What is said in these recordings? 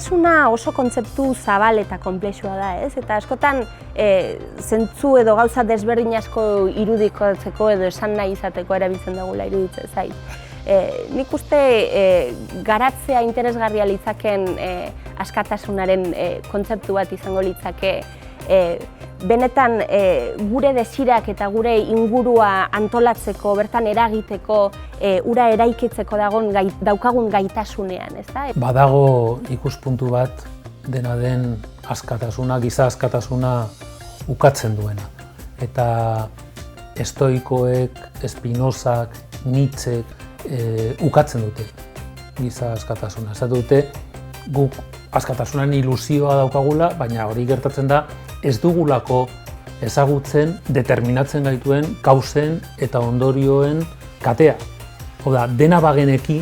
Askatasuna oso kontzeptu zabal eta konplexua da, ez? Eta askotan zentzu edo gauza desberdin asko irudikatzeko edo esan nahi izateko erabiltzen dugula iruditzen zait. Nik uste garatzea interesgarria litzaken askatasunaren kontzeptu bat izango litzake benetan gure desirak eta gure ingurua antolatzeko, bertan eragiteko, ura eraikitzeko daukagun gaitasunean, ezta? Badago ikuspuntu bat dena den askatasuna, giza askatasuna ukatzen duena. Eta estoikoek, Spinozak, Nietzschek ukatzen dute giza askatasuna. Ez dute guk askatasunan ilusioa daukagula, baina hori gertatzen da ez dugulako ezagutzen determinatzen gaituen kausen eta ondorioen katea. Oda, dena bageneki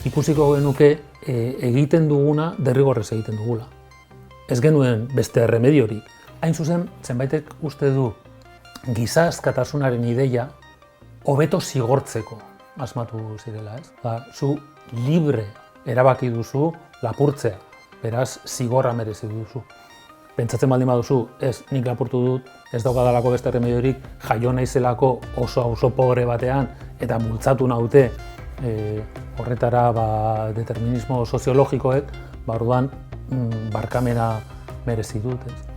ikusiko genuke egiten duguna derrigorrez egiten dugula. Ez genuen beste erremediorik. Hain zuzen, zenbaitek uste du giza askatasunaren ideia hobeto zigortzeko asmatu zirela, ez? Zu libre erabaki duzu lapurtzea, beraz zigorra merezi duzu. Pentsatzen baldin baduzu, ez, nik lapurtu dut, ez daukadalako beste erremediorik, jaio naizelako oso pobre batean eta multzatu naute horretara determinismo soziologikoek, orduan barkamena merezi dut, ez?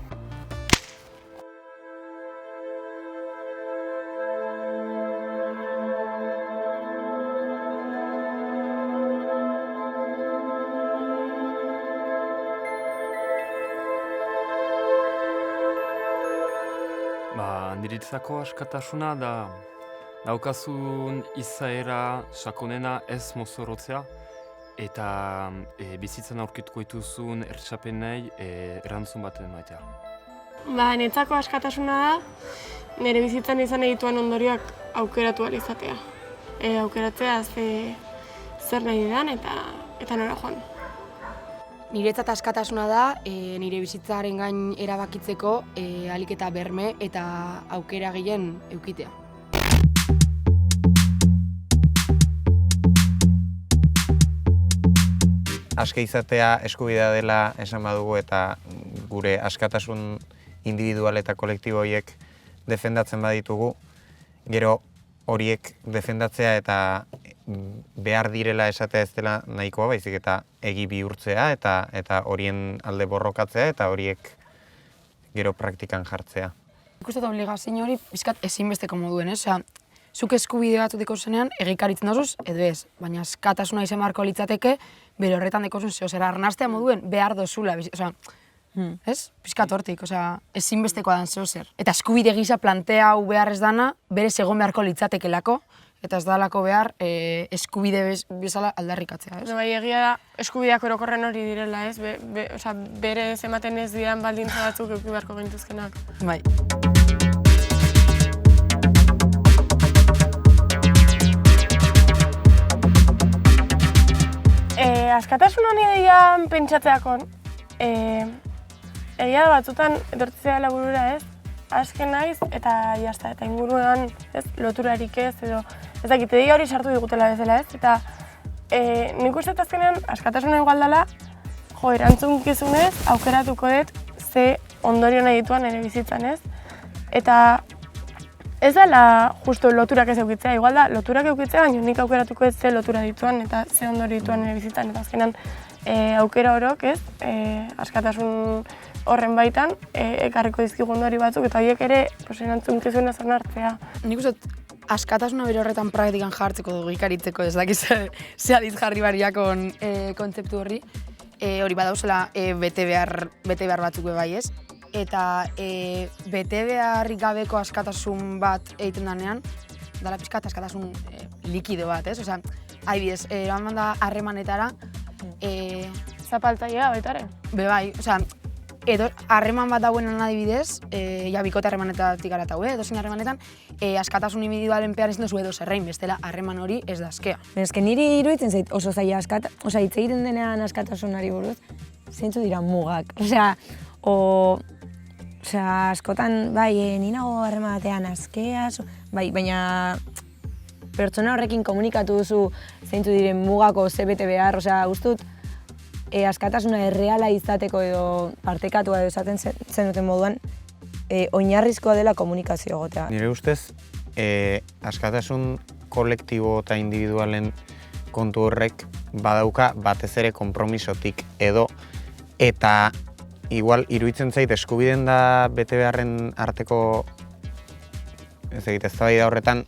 Niretzako askatasuna da daukazun izaera sakonena ez mozorrotzea eta bizitzan aurkituko dituzun ertsapenei erantzun baten maitea. Niretzako askatasuna da nire bizitzan izan egituan ondorioak aukeratu ahal izatea. Aukeratzea zer nahi didan eta nora joan. Niretzat askatasuna da nire bizitzaren gain erabakitzeko ahalik eta berme eta aukera gehien edukitea. Aske izatea eskubidea dela esan badugu eta gure askatasun individual eta kolektibo horiek defendatzen baditugu, gero horiek defendatzea eta behar direla esatea ez dela nahikoa, baizik eta egi bihurtzea eta horien alde borrokatzea eta horiek gero praktikan jartzea. Ikustat obligazio hori pixkat ezinbesteko moduen, ez? Zuk eskubide bat zenean egikaritzen dozuz edo ez, baina askatasuna izan beharko litzateke bere horretan dekozun zehozera arnastea moduen behar dozula, ez? Pixkat hortik, ezinbestekoa dan zehozer. Eta eskubide gisa plantea hau behar ez dana, bere egon beharko litzatekelako, eta ez dalako behar eskubide bezala aldarrikatzea, ez? Bai, egia da eskubideak orokorren hori direla, ez? Bere ematen ez dian baldintza batzuk eduki beharko gintuzkenak. Bai. Askatasunan ideian pentsatzeakon, egia da batzutan etortzea laburura, ez? Azken naiz eta jazta, eta inguruan loturarik ez, edo ez dakit, edia hori sartu digutela bezala, ez? Eta nik uste azkenean askatasuna igual dela, erantzunkizunez aukeratuko dut ze ondorio nahi dituan ere bizitzan, ez? Eta ez dela justo loturak ez eukitzea, igual da loturak eukitzea, baina nik aukeratuko ez ze lotura dituan eta ze ondorio dituan ere bizitzan, eta azkenean aukera horok, ez? Askatasun horren baitan, ekarriko dizkigu ondori batzuk, eta horiek ere erantzunkizunez onartzea. Nik uste askatasuna bere horretan praktikan jartzeko dugu ikaritzeko, ez dakiz ze aditz jarri bariakon kontzeptu horri. Hori badauzela bete behar batzuk bai, ez? Eta bete beharrik gabeko askatasun bat egiten denean, dala pixkat askatasun likido bat, ez? Osea, adibidez, eraman da harremanetara, zapaltzailea baitaren? Bai, osea, edo harreman bat dauenan adibidez, bikote harremanetatik aratago, edozein harremanetan, askatasun individualen pean izan duzu edo zerrein, bestela harreman hori ez da askea. Eske niri iruditzen zait oso zaila hitz egiten denean askatasunari buruz, zeintzu dira mugak. Askotan, bai, ni nago harremanetan askea, bai, baina pertsona horrekin komunikatu duzu zeintzu diren mugako ze bete behar, uste dut, askatasuna erreala izateko edo partekatua edo esaten zenuten moduan, oinarrizkoa dela komunikazio egotea. Nire ustez, askatasun kolektibo eta individualen kontu horrek badauka batez ere konpromisotik edo, eta igual iruditzen zait eskubideen da bete beharren arteko eztabaida horretan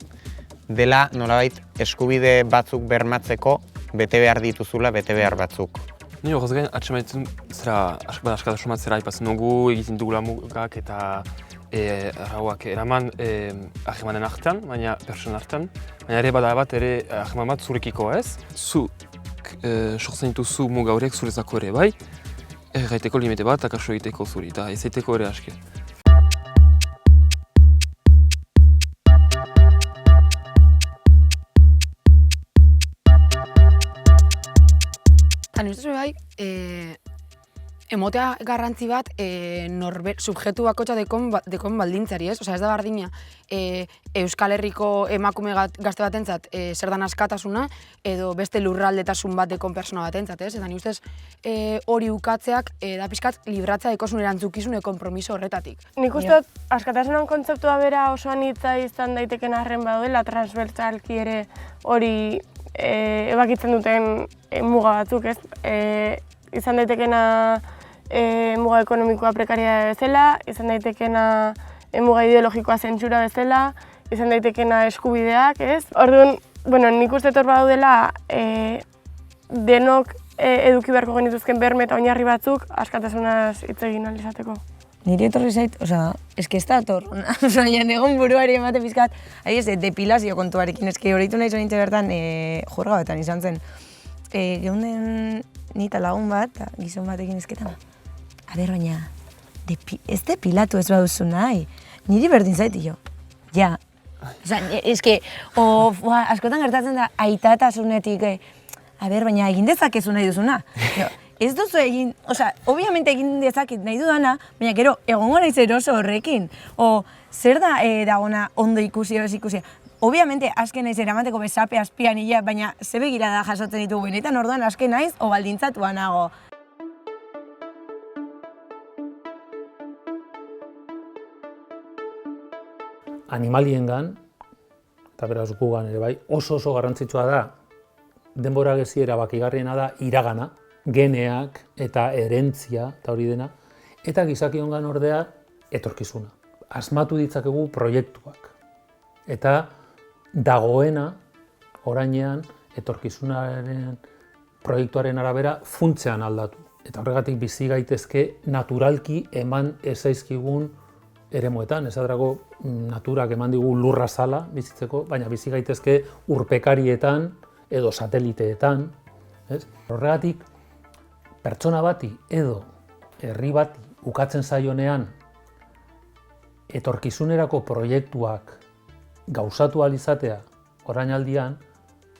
dela nolabait eskubide batzuk bermatzeko bete behar dituzula bete behar batzuk. Ni horrez gain, atxemaitzen zera askatasun bat zera aipatzen dugu, egiten dugula mugak eta arauak eraman ahemanen artean, baina pertsona artean, baina ere bada bat ere aheman bat zurekiko ez. Zuk sortzen dituzu muga horiek zurezako ere bai, gaiteko limite bat, akaso egiteko zuri, eta ez egiteko ere aski. Eta nire bai, emotea garrantzi bat subjektu bakotxa dekon baldintzari, ez? Osea, ez da bardina Euskal Herriko emakume gazte batentzat zer dan askatasuna edo beste lurraldetasun bat dekon persona batentzat, ez? Eta nire ustez hori ukatzeak da pixkat libratzea dekosun erantzukizun konpromiso horretatik. Nik uste dut askatasunan kontzeptua bera oso anitza izan daiteken arren baduela, transbertsalki ere hori ebakitzen duten muga batzuk, ez? Izan daitekena muga ekonomikoa prekaria bezala, izan daitekena muga ideologikoa zentsura bezala, izan daitekena eskubideak, ez? Orduan, nik uste hor badaudela denok eduki beharko genituzken berme eta oinarri batzuk askatasunaz hitz egin ahal izateko. Niri etorri zait, eske ez da etor, egon buruari emate pizkat, depilazio kontuarekin, eske horitu nahi zonintze bertan juerga betan izan zen. Geunden nita lagun bat, gizon batekin ezketan. Baina, ez depilatu ez baduzu nahi, niri berdin zaiti jo. Ja. Eske, askotan gertatzen da aitatasunetik, baina egin dezakezu nahi duzuna. Ez duzu egin, obviamente egin dezaket nahi dudana, baina gero, egongo naiz eroso horrekin. Zer da dagona ondo ikusi edo ez ikusi? Obviamente, azken naiz eramateko besape azpian hila, baina ze begirada jasotzen ditugu benetan, orduan azken naiz, o baldintzatua nago. Animaliengan, eta beraz gugan ere bai, oso garrantzitsua da, denbora gezi erabakigarriena da iragana, geneak eta herentzia eta hori dena, eta gizakiongan ordea etorkizuna. Asmatu ditzakegu proiektuak. Eta dagoena, orainean, etorkizunaren proiektuaren arabera funtzean aldatu. Eta horregatik bizi gaitezke naturalki eman ezaizkigun eremuetan, esaterako naturak eman digu lurra zala bizitzeko, baina bizi gaitezke urpekarietan edo sateliteetan. Horregatik, pertsona bati edo herri bati ukatzen zaionean etorkizunerako proiektuak gauzatu ahal izatea orainaldian,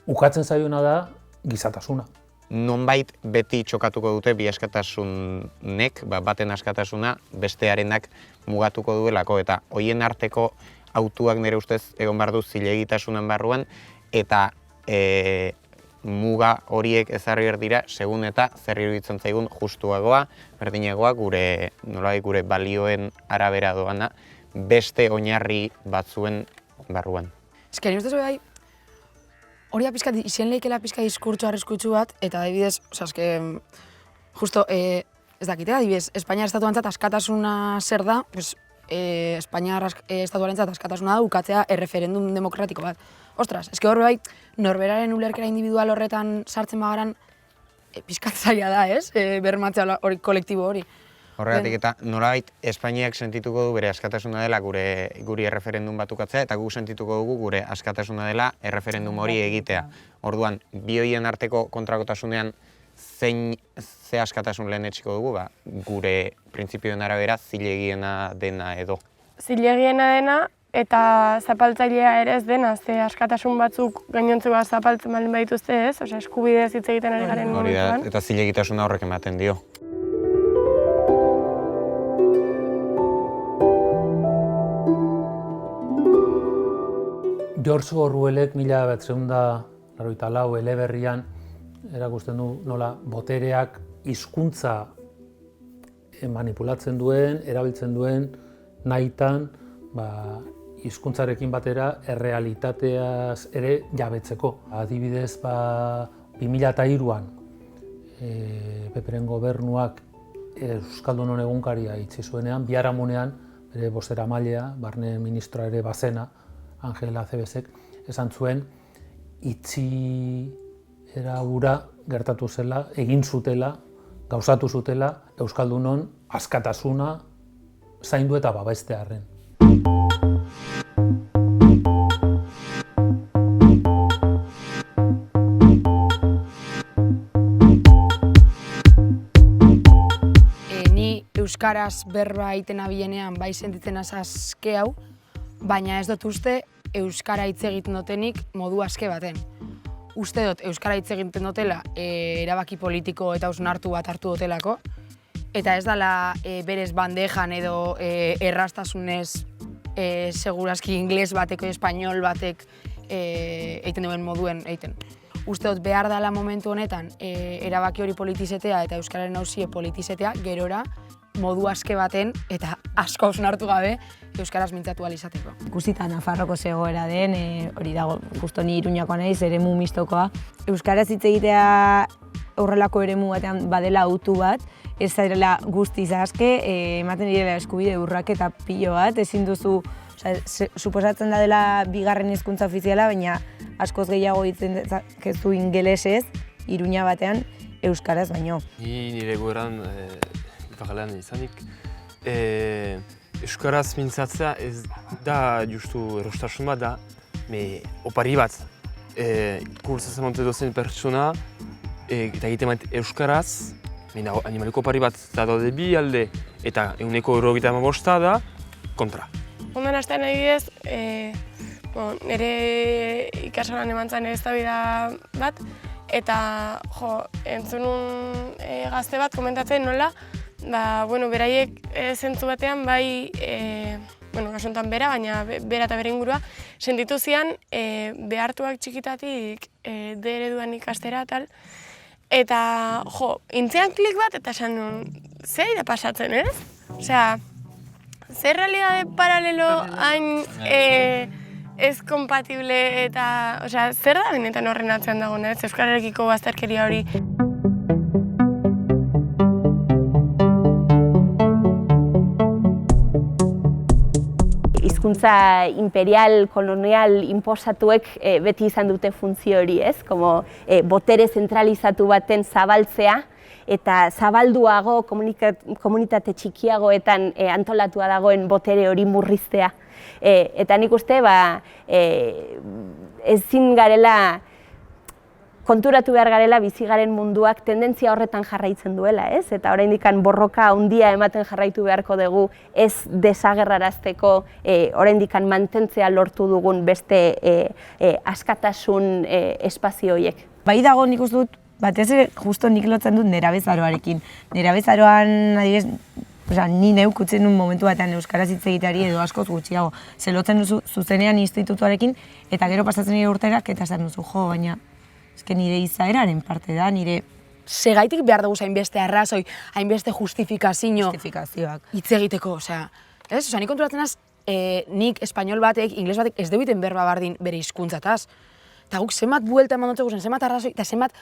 ukatzen zaiona da gizatasuna. Nonbait beti txokatuko dute bi askatasunek, baten askatasuna bestearenak mugatuko duelako, eta hoien arteko hautuak nire ustez egon behar du zilegitasunan barruan, eta muga horiek ezarri behar dira, segun eta zer iruditzen zaigun justuagoa, berdinagoa, gure balioen arabera doana, beste oinarri batzuen barruan. Ez que, nire ustez bai, hori apizkat, izen lehikela apizkat diskurtso arriskutsu bat, eta adibidez, justo, ez dakite, adibidez, Espainiar estatuantzat askatasuna zer da, Espainiar estatuarentzat askatasuna da ukatzea erreferendum demokratiko bat. Ostras, ez que hor bai, norberaren ulerkera individual horretan sartzen bagaran, pizkat zaila da, ez? Bermatzea hori kolektibo hori. Horregatik eta nolabait Espainiak sentituko du bere askatasuna dela guri erreferendum bat ukatzea, eta gu sentituko dugu gure askatasuna dela erreferendum hori egitea. Orduan, bi horien arteko kontrakotasunean ze askatasun lehen etxiko dugu, gure printzipioen arabera zilegiena dena edo. Zilegiena dena eta zapaltzailea ere ez dena, ze askatasun batzuk gainontzekoa zapaltzen baldin badituzte ez, eskubidez hitz egiten ari garen momentuan. Eta zilegitasuna horrek ematen dio. George Orwellek 1984 eleberrian erakusten du nola botereak hizkuntza manipulatzen duen, erabiltzen duen nahitan hizkuntzarekin batera errealitateaz ere jabetzeko. Adibidez, 2003an Peperen gobernuak Euskaldunon egunkaria itxi zuenean, biharamunean bere bozeramailea, barne ministroa ere bazena, Angela Acebesek, esan zuen itxiera hura gertatu zela, egin zutela, gauzatu zutela Euskaldunon askatasuna zaindu eta babestearren. Euskaraz berba egiten abilenean bai sentitzen aske hau, baina ez dut uste Euskara hitz egiten dutenik modu aske baten. Uste dut Euskara hitz egiten dutela erabaki politiko eta hausnartu bat hartu dutelako, eta ez dela berez bandejan edo errastasunez segurazki ingles batek o espainol batek egiten duen moduen egiten. Uste dut behar dela momentu honetan erabaki hori politizetea eta Euskararen auzie politizetea gerora modu aske baten eta asko hausnartu gabe Euskaraz mintzatu ahal izateko. Ikusita Nafarroko zegoera den, hori dago, justo ni Iruñakoa naiz, eremu mistokoa. Euskaraz hitz egitea horrelako eremu batean badela autu bat, ez zarela guztiz aske, ematen direla eskubide urrak eta pilo bat, ezin duzu, suposatzen da dela bigarren hizkuntza ofiziala, baina askoz gehiago hitzen dezakezu ingelesez, Iruña batean, euskaraz baino. Ni nire goeran Iparraldean izanik, euskaraz mintzatzea ez da justu erostasun bat da, opari bat. Kursatzen monte dozen pertsona, eta egiten bat euskaraz, animaliko opari bat da daude bi alde, eta 195 da, kontra. Ondan astean adibidez, nire ikasalan eman zen eztabaida bat, eta entzunun gazte bat komentatzen nola, beraiek zentzu batean bai, kasu honetan bera, baina bera eta bere ingurua, sentitu zian behartuak txikitatik D ereduan ikastera tal, eta intzean klik bat eta esan nuen, zer da pasatzen, ez? Osea, zer realidade paralelo hain ez kompatible eta, zer da benetan horren atzean dagoena, ez? Euskararekiko bazterkeria hori. Hizkuntza imperial, kolonial, inposatuek beti izan dute funtzio hori, ez? Como botere zentralizatu baten zabaltzea eta zabalduago, komunitate txikiagoetan antolatua dagoen botere hori murriztea. Eta nik uste, ezin garela, konturatu behar garela bizi garen munduak tendentzia horretan jarraitzen duela, ez? Eta oraindik borroka handia ematen jarraitu beharko dugu ez desagerrarazteko oraindik mantentzea lortu dugun beste askatasun espazio horiek. Bai dago nik uste dut, batez ere justo nik lotzen dut nerabezaroarekin. Nerabezaroan, adibidez, ni neuk utzen duen momentu batean euskaraz hitz egiteari edo askoz gutxiago. Ze lotzen duzu zuzenean institutuarekin eta gero pasatzen nire urterak eta esan duzu, baina nire izaeraren parte da, nire... Segaitik behar dugu hainbeste arrazoi, hainbeste justifikazioak hitz egiteko, osea, ez? Osea, nik konturatzen az, nik espainol batek, ingles batek ez debiten berba bardin bere hizkuntzataz. Eta guk zenbat buelta eman dut guzen, zenbat arrazoi, eta zenbat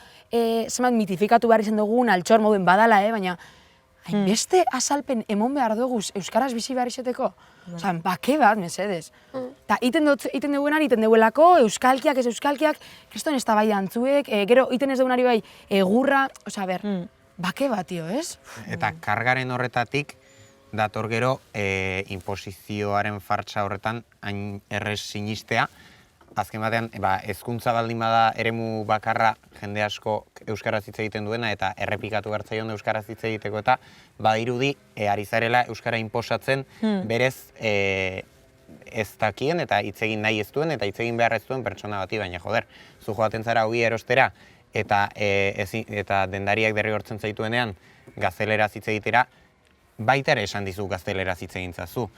mitifikatu behar izan dugun altxor moduen badala, baina hainbeste azalpen emon behar dugu euskaraz bizi behar izateko. Osa, bake bat, mesedez. Eta iten duguenari, iten duguelako, euskalkiak, ez euskalkiak, kriston ez da bai antzuek, gero iten ez dugunari bai egurra, osa, bake bat, tio, ez? Eta kargaren horretatik, dator gero, inposizioaren fartsa horretan, hain errez sinistea, azken batean, hezkuntza baldin bada eremu bakarra jende asko euskaraz hitz egiten duena eta errepikatu bertzaion euskaraz hitz egiteko eta badirudi ari zarela euskara inposatzen berez ez dakien eta hitz egin nahi ez duen eta hitz egin behar ez duen pertsona bati, baina joder, zu joaten zara ogi erostera eta dendariak derrigortzen zaituenean gazteleraz hitz egitera, baita ere esan dizu gazteleraz hitz egin zazu.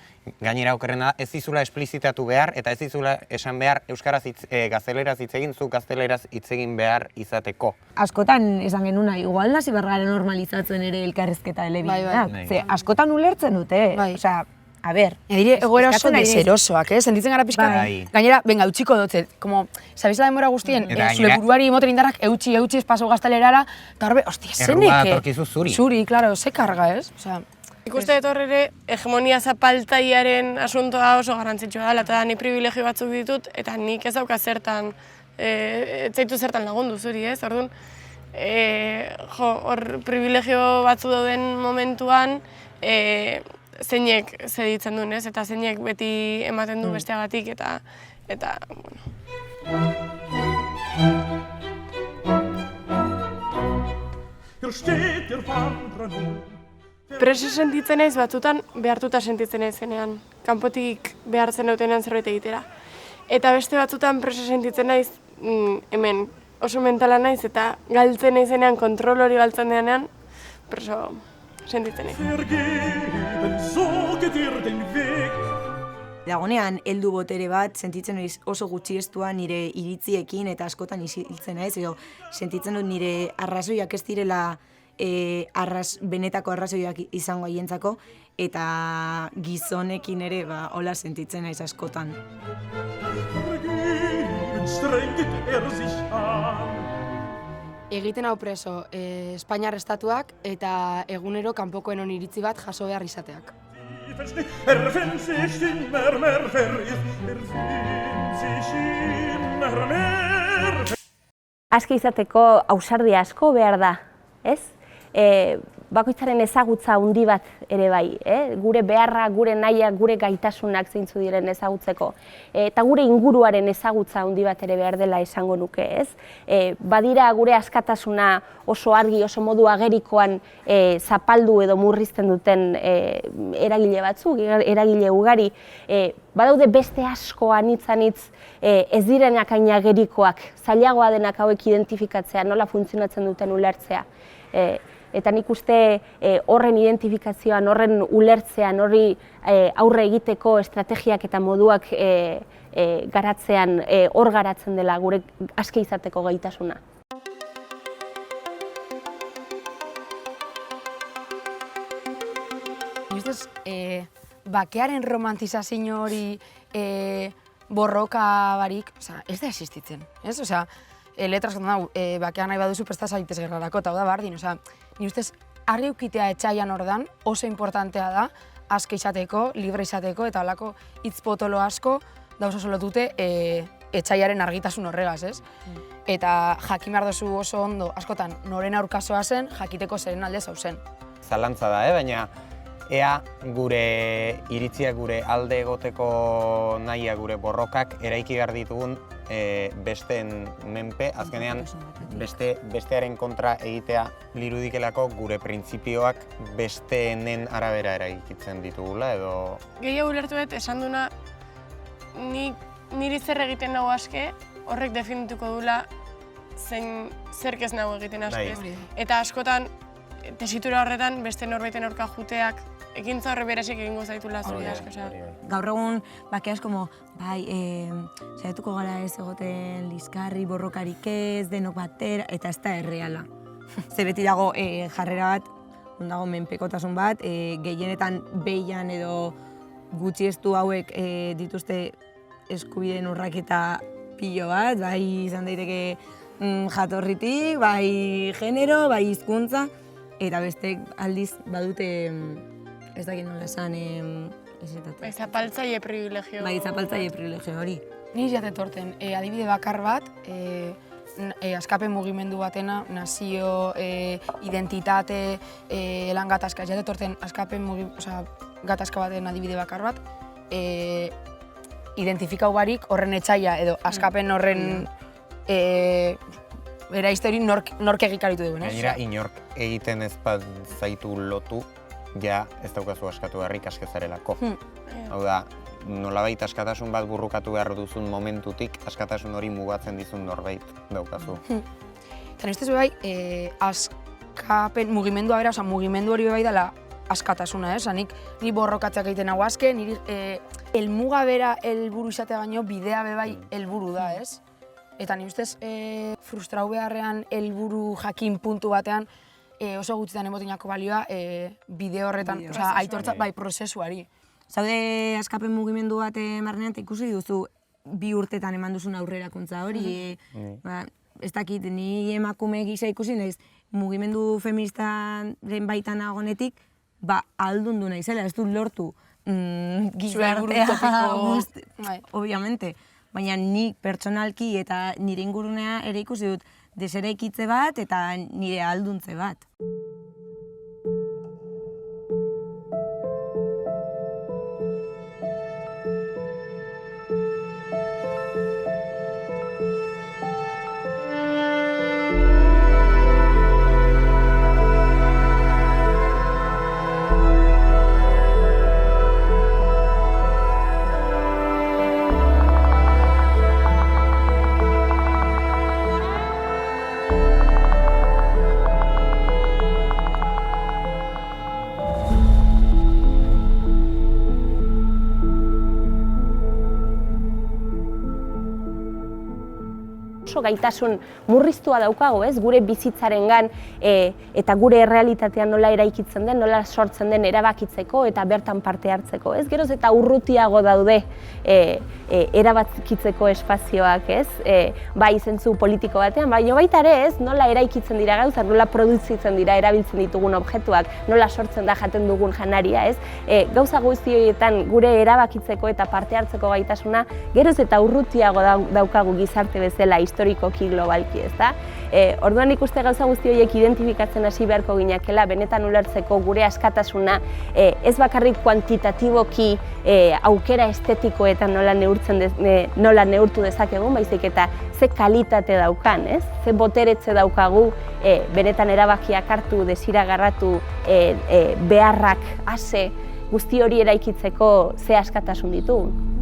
Gainera okerrena ez dizula esplizitatu behar eta ez dizula esan behar gazteleraz hitz egin, zu gazteleraz hitz egin behar izateko. Askotan esan genuna, igual nasi bergara normalizatzen ere elkarrizketa elebideak. Bai. Ze askotan ulertzen dute, Bai. osea, a ber. Edire, egoera oso eskatzen ari naiz. deserosoak, sentitzen gara pixka. Bai. Gainera, venga, utxiko dotzet, como, sabes la denbora guztien, Eta zure gainera- buruari moten indarrak eutxi, paso gaztelerara, eta horbe, ostia, Errua datorkizu zuri. Zuri, claro, ze karga, ez? Osea, Ikuste dut hor ere, hegemonia zapaltaiaren asuntoa oso garrantzitsua dela, eta ni privilegio batzuk ditut, eta nik ez dauka zertan, ez zaitu zertan lagundu zuri, ez? Orduan, hor privilegio batzu dauden momentuan, zeinek zeditzen duen, ez? Eta zeinek beti ematen du besteagatik, eta bueno. Preso sentitzen naiz batzutan behartuta sentitzen naizenean, kanpotik behartzen dutenean zerbait egitera. Eta beste batzutan preso sentitzen naiz hemen oso mentala naiz eta galtzen naizenean, kontrol hori galtzen denean, preso sentitzen naiz. Dagonean heldu botere bat, sentitzen naiz oso gutxiestua nire iritziekin eta askotan isiltzen naiz, edo sentitzen dut nire arrazoiak ez direla benetako arrazoiak izango haientzako, eta gizonekin ere hola sentitzen naiz askotan. egiten hau preso Espainiar estatuak eta egunero kanpokoen oniritzi bat jaso behar izateak. Aske izateko ausardia asko behar da, ez? Bakoitzaren ezagutza handi bat ere bai, gure beharra, gure nahiak, gure gaitasunak zeintzu diren ezagutzeko. Eta gure inguruaren ezagutza handi bat ere behar dela esango nuke, ez? Badira gure askatasuna oso argi, oso modu agerikoan zapaldu edo murrizten duten eragile batzuk, eragile ugari. Badaude beste asko anitz ez direnak hain agerikoak, zailagoa denak hauek identifikatzea, nola funtzionatzen duten ulertzea. Eta nik uste horren identifikazioan, horren ulertzean, horri aurre egiteko estrategiak eta moduak garatzean, hor garatzen dela gure aske izateko gaitasuna. Ustez, bakearen romantizazio hori borroka barik, ez da existitzen, ez? Letra esaten dugu, bakean nahi baduzu presta zaitez gerrarako, eta hau da bardin, ni ustez, argi ukitea etxaian ordan oso importantea da, aske izateko, libre izateko, eta holako hitz potolo asko dauza solotute etxaiaren argitasun horregaz, ez? Eta jakin behar duzu oso ondo, askotan, noren aurkasoa zen, jakiteko zeren alde zauzen. Zalantza da, baina ea gure iritziak, gure alde egoteko nahia, gure borrokak eraiki behar ditugun besteen menpe, azkenean bestearen kontra egitea lirudikelako gure printzipioak besteenen arabera eraikitzen ditugula edo... Gehiago ulertu dut esan duna niri zer egiten nago aske, horrek definituko dula zerk ez nago egiten aske. Eta askotan, tesitura horretan beste norbaiten aurka juteak ekintza horre berasik egingo zaitula zuri asko. Gaur egun bakeaz como, saiatuko gara ez egoten liskarri, borrokarik ez, denok batera, eta ez da erreala. Ze beti dago jarrera bat, dago menpekotasun bat, gehienetan behian edo gutxiestu hauek dituzte eskubideen urraketa pilo bat, bai izan daiteke jatorritik, bai genero, bai hizkuntza, eta bestek aldiz badute, ez dakit nola esan, Bai, zapaltzaile privilegio. Bai, zapaltzaile privilegio hori. Ni jatetorten, adibide bakar bat, askapen mugimendu batena, nazio, identitate, lan gatazka, jatetorten askapen gatazka baten adibide bakar bat, identifikau barik horren etxaila edo askapen horren eraiste hori nork egikaritu duen, ez? Gainera, inork egiten ez bat zaitu lotu, ja ez daukazu askatu beharrik askezarelako. Hau da, nolabait askatasun bat burrukatu behar duzun momentutik, askatasun hori mugatzen dizun norbait daukazu. Eta nire bai, askapen mugimendua bera, mugimendu hori bai dela askatasuna, ni borrokatzeak egiten hau aske, niri helmuga bera helburu izatea baino bidea bebai helburu da, ez? Eta ni ustez frustrau beharrean helburu jakin puntu batean oso gutxitan emotinako balioa bide horretan, aitortza, bai, prozesuari. Zaude askapen mugimendu bat marnean, eta ikusi duzu 2 urtetan eman duzun aurrerakuntza hori. Ez dakit, ni emakume gisa ikusi naiz, mugimendu feministaren baitan agonetik, aldundu naizela, ez du lortu gizartea, obviamente. Baina nik pertsonalki eta nire ingurunea ere ikusi dut deseraikitze bat eta nire alduntze bat. Oso gaitasun murriztua daukago, ez? Gure bizitzarengan eta gure errealitatean nola eraikitzen den, nola sortzen den erabakitzeko eta bertan parte hartzeko, ez? Geroz eta urrutiago daude erabakitzeko espazioak, ez? Bai zentzu politiko batean, baina baita ere, ez? Nola eraikitzen dira gauzak, nola produzitzen dira erabiltzen ditugun objektuak, nola sortzen da jaten dugun janaria, ez? Gauza guzti horietan gure erabakitzeko eta parte hartzeko gaitasuna geroz eta urrutiago daukagu gizarte bezala historikoki globalki, ezta? Orduan ikuste gauza guzti horiek identifikatzen hasi beharko ginakela, benetan ulertzeko gure askatasuna ez bakarrik kuantitatiboki aukera estetikoetan nola neurtu dezakegun, baizik eta ze kalitate daukan, ez? Ze boteretze daukagu benetan erabakiak hartu, desiragarratu, beharrak ase, guzti hori eraikitzeko ze askatasun ditugu.